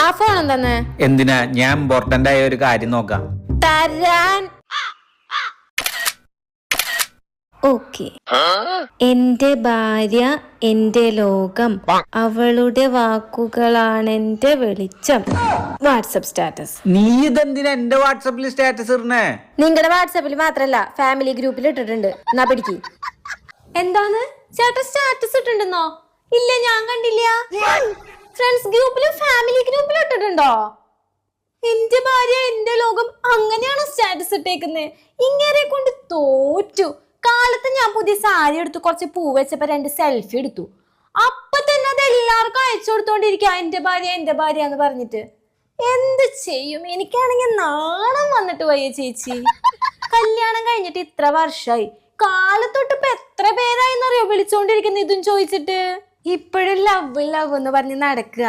ആ ഫോൺ എന്താന്ന്? എന്തിനാ? ഞാൻ ഇമ്പോർട്ടന്റ് ആയ ഒരു കാര്യം നോക്കാം. തരാൻ. ഓക്കെ. എന്റെ ഭാര്യ എന്റെ ലോകം, അവളുടെ വാക്കുകളാണ് എന്റെ വെളിച്ചം. WhatsApp status. നീ ഇതെന്തിനാ എന്റെ വാട്സപ്പിൽ സ്റ്റാറ്റസ് ഇടണേ? നിങ്ങളുടെ വാട്സപ്പിൽ മാത്രല്ല, ഫാമിലി ഗ്രൂപ്പിൽ ഇട്ടിട്ടുണ്ട്. എന്നാ പിടിക്ക്. എന്താണ് ചേട്ടൻ സ്റ്റാറ്റസ് ഇട്ടിട്ടുണ്ടെന്നോ? ഇല്ല, ഞാൻ കണ്ടില്ല. ഫ്രണ്ട്സ് ഗ്രൂപ്പിലും ഫാമിലി ഗ്രൂപ്പിലും ഇട്ടിട്ടുണ്ടോ? എന്റെ ഭാര്യ എന്റെ ലോകം അങ്ങനെയാണോ സ്റ്റാറ്റസ് ഇട്ടേക്കുന്നത്? ഇങ്ങനെ കൊണ്ട് തോറ്റു. കാലത്ത് ഞാൻ പുതിയ സാരി എടുത്തു, കുറച്ച് പൂ വെച്ചപ്പോ 2 സെൽഫി എടുത്തു. അപ്പൊ തന്നെ അത് എല്ലാവർക്കും അയച്ചു കൊടുത്തോണ്ടിരിക്കുക, എന്റെ ഭാര്യ എന്ന് പറഞ്ഞിട്ട്. എന്ത് ചെയ്യും? എനിക്കാണെങ്കിൽ നാണം വന്നിട്ട് വയ്യ ചേച്ചി. കല്യാണം കഴിഞ്ഞിട്ട് ഇത്ര വർഷമായി, കാലത്തൊട്ട് ഇപ്പൊ എത്ര പേരായിന്നറിയോ വിളിച്ചോണ്ടിരിക്കുന്ന ഇതും ചോദിച്ചിട്ട്. ഇപ്പോഴും ലവ് എന്ന് പറഞ്ഞ് നടക്കുക.